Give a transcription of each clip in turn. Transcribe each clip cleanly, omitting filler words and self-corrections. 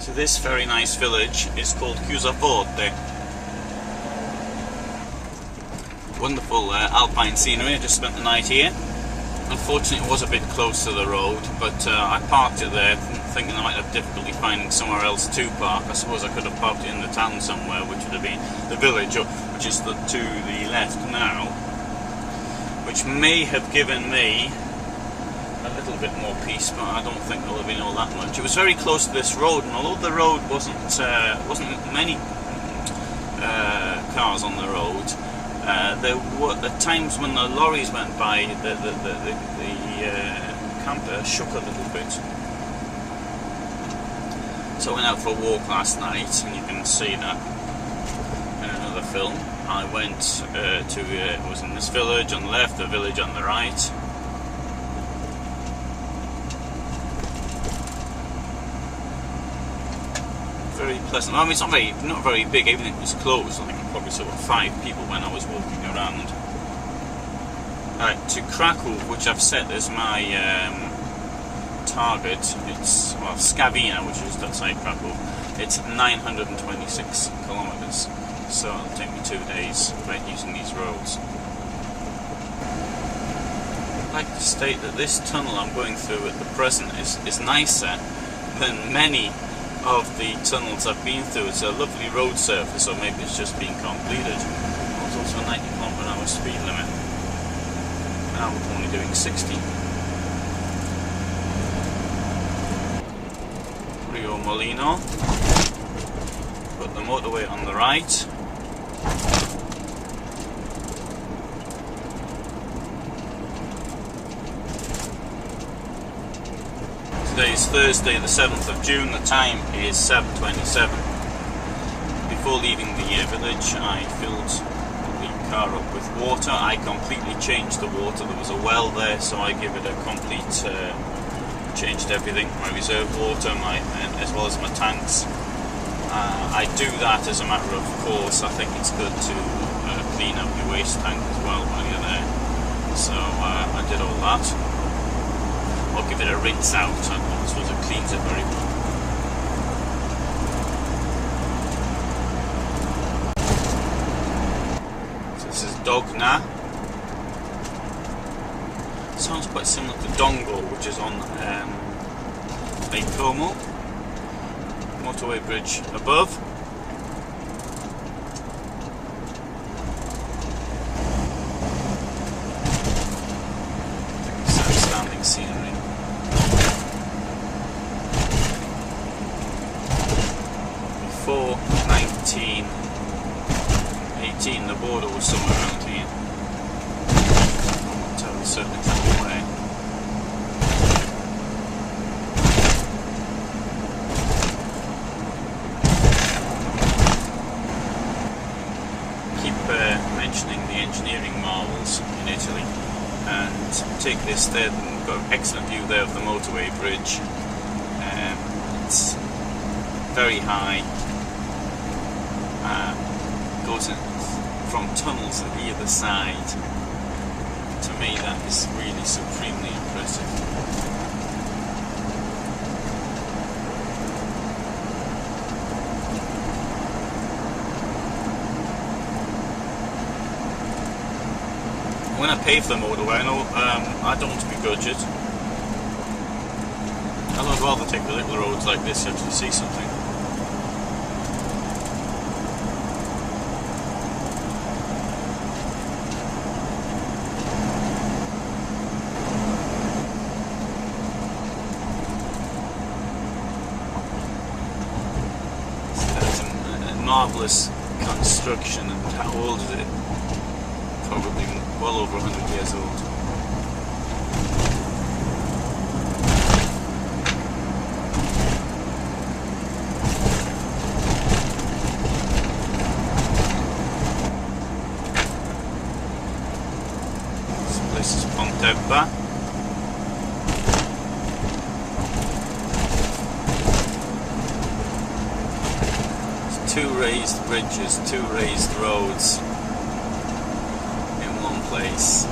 So this very nice village is called Chiusaforte. Wonderful alpine scenery. I just spent the night here. Unfortunately it was a bit close to the road, but I parked it there thinking I might have difficulty finding somewhere else to park. I suppose I could have parked it in the town somewhere, which would have been the village, which is to the left now, which may have given me a little bit more peace, but I don't think there'll have been all that much. It was very close to this road, and although the road wasn't many cars on the road, there were the times when the lorries went by, the camper shook a little bit. So I went out for a walk last night, and you can see that in another film. I went I was in this village on the left, the village on the right. Very pleasant. I mean, it's not very big. Everything was closed. I think I probably saw 5 people when I was walking around. To Krakow, which I've set as my target, it's Skawina, which is outside Krakow. It's 926 kilometers, so it'll take me 2 days by using these roads. I'd like to state that this tunnel I'm going through at the present is nicer than many of the tunnels I've been through. It's a lovely road surface, or maybe it's just being completed. There's also a 90 km/h speed limit. Now we're only doing 60. Rio Molino. Got the motorway on the right. Today is Thursday the 7th of June, the time is 7:27. Before leaving the village I filled the car up with water. I completely changed the water. There was a well there, so I give it a complete, changed everything, my reserve water, as well as my tanks. I do that as a matter of course. I think it's good to clean up your waste tank as well while you're there. So I did all that. I'll give it a rinse out, and I suppose it cleans it very well. So this is Dogna. Sounds quite similar to Dongo, which is on Lake Como. Motorway bridge above. Outstanding scenery. Before 1918, the border was somewhere around here. I'll tell you certainly exactly where. Keep mentioning the engineering marvels in Italy, and take this there. We've got an excellent view there of the motorway bridge. It's very high. Goes in from tunnels on either side. To me, that is really supremely impressive. When I pay for the motorway, I know I don't want to begrudge it. I'd rather take the little roads like this to actually see something. Marvellous construction, and how old is it? Probably well over 100 years old. This place is Pontebba. Two raised bridges, two raised roads in one place.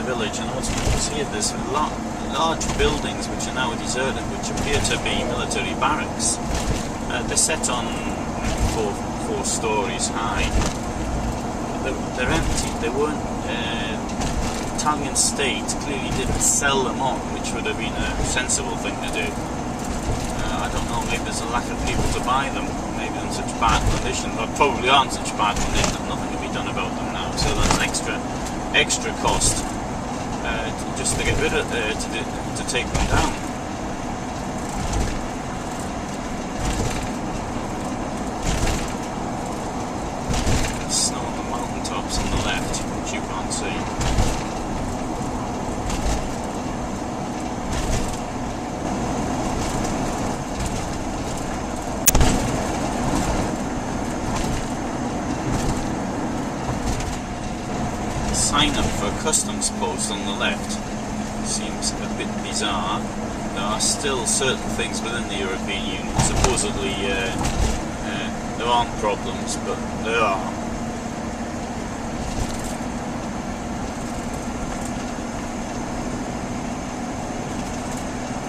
village, and also you can see it, there's large buildings which are now deserted, which appear to be military barracks. They're set on four stories high. They're empty. They weren't. Italian state clearly didn't sell them on, which would have been a sensible thing to do. I don't know, maybe there's a lack of people to buy them, maybe they're in such bad condition, but probably aren't such bad condition that nothing can be done about them now, so that's an extra cost just to get rid of, to take them down. Snow on the mountaintops on the left, which you can't see. Sign up for a customs post on the left seems a bit bizarre. There are still certain things within the European Union. Supposedly there aren't problems, but there are.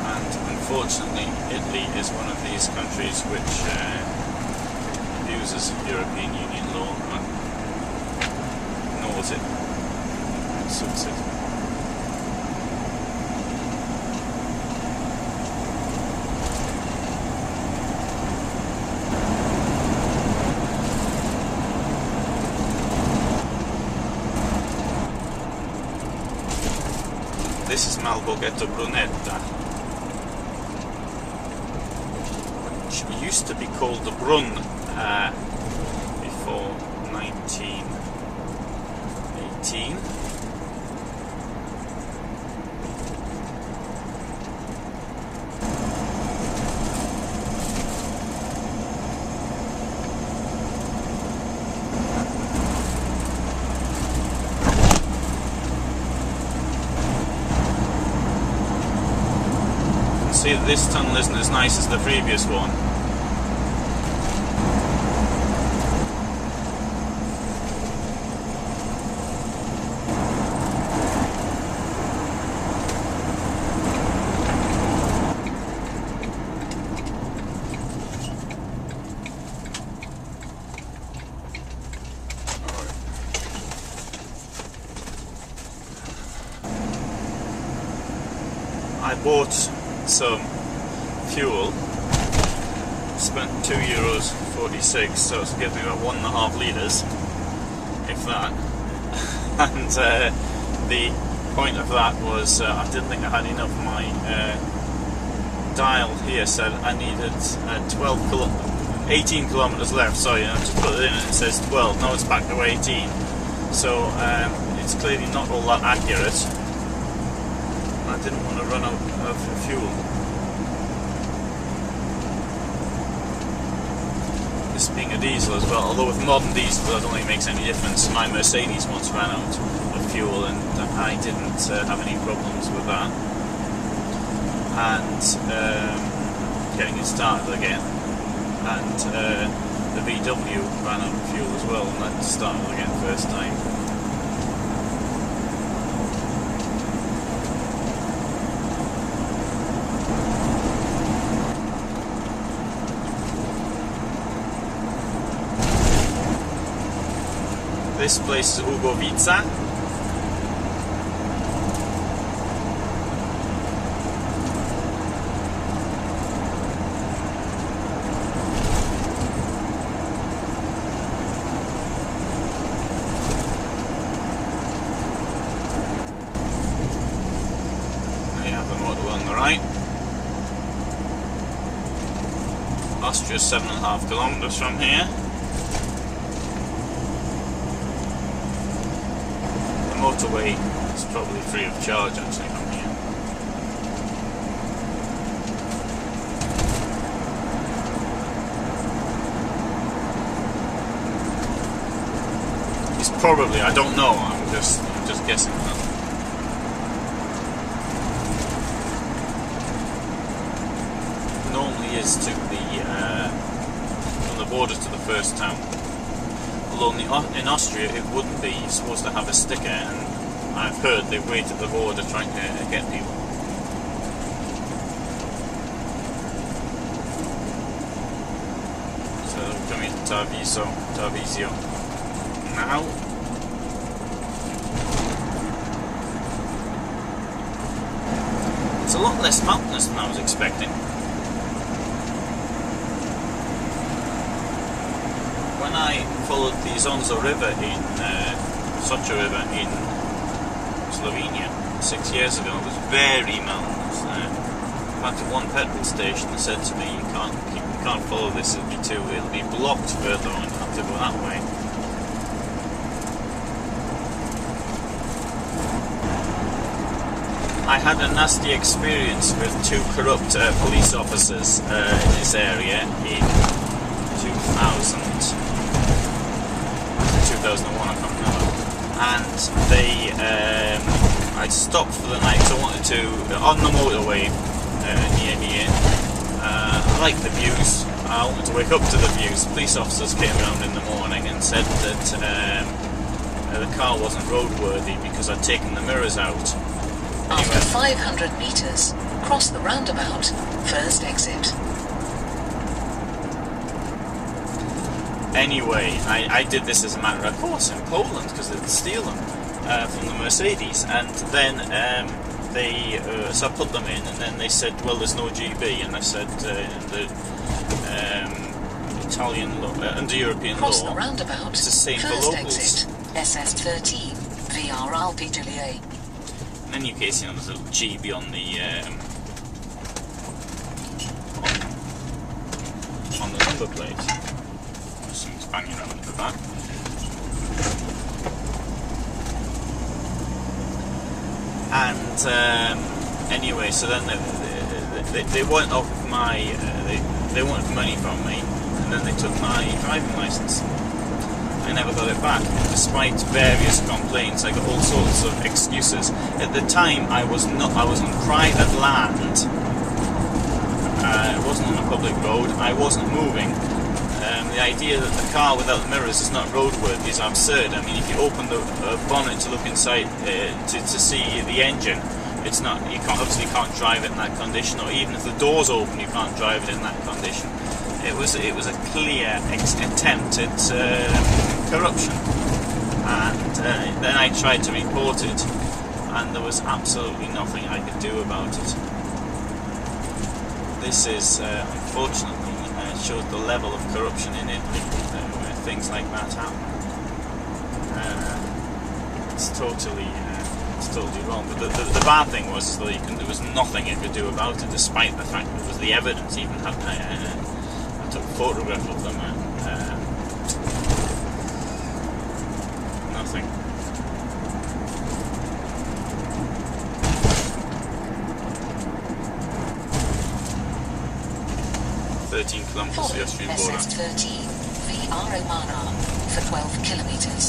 And unfortunately, Italy is one of these countries which abuses European Union law and ignores it. Suits it. This is Malboghetto Brunetta, which used to be called the Brunn before 1918. See that this tunnel isn't as nice as the previous one. I bought some fuel, spent €2.46, so it's giving me about 1.5 litres, if that. And the point of that was I didn't think I had enough. My dial here said I needed 18 kilometres left. Sorry, I just put it in and it says 12. Now it's back to 18. So it's clearly not all that accurate. I didn't want to run out of fuel. This being a diesel as well, although with modern diesels I don't think it makes any difference. My Mercedes once ran out of fuel and I didn't have any problems with that. And getting it started again. And the VW ran out of fuel as well and that started again first time. This place is Ugovica. There you have the motorway on the right. Austria 7.5 kilometres from here. Motorway is probably free of charge actually from here. It's probably, I don't know, I'm just guessing that. Normally is to the from the border to the first town. Although in Austria it wouldn't be. You're supposed to have a sticker, and I've heard they wait at the border trying to get people. So we're coming to Tarvisio now. It's a lot less mountainous than I was expecting. When I followed the Zonzo River in Socha River in Slovenia 6 years ago, it was very mountainous. In fact, at one petrol station they said to me, you can't follow this, it'll be blocked further on, you have to go that way. I had a nasty experience with 2 corrupt police officers in this area in 2001, I can't remember. And they, I stopped for the night, so I wanted to, on the motorway near here. I like the views, I wanted to wake up to the views. Police officers came around in the morning and said that the car wasn't roadworthy because I'd taken the mirrors out. After 500 meters, cross the roundabout, first exit. Anyway, I did this as a matter of course in Poland because they'd steal them from the Mercedes, and then so I put them in, and then they said, well, there's no GB, and I said the Italian law, under European Cross law, the roundabout, it's the same for first locals. exit, SS13, VR Alpine. In any case, you know, there's a little GB on the on the number plate. There's something's banging around at the back. And anyway, so then they weren't off my they wanted money from me, and then they took my driving license. I never got it back, despite various complaints. I got all sorts of excuses. At the time, I was on private land. It wasn't on a public road. I wasn't moving. The idea that the car without the mirrors is not roadworthy is absurd. I mean, if you open the bonnet to look inside to see the engine, it's not. You obviously can't drive it in that condition. Or even if the door's open, you can't drive it in that condition. It was a clear attempt at corruption, and then I tried to report it, and there was absolutely nothing I could do about it. This is unfortunately shows the level of corruption in Italy where things like that happen. It's totally wrong. But the bad thing was that there was nothing you could do about it, despite the fact that there was the evidence. Even had I took a photograph of them, and nothing. Kilometers to the Austrian border. SS13, VR Omana, for 12 kilometers.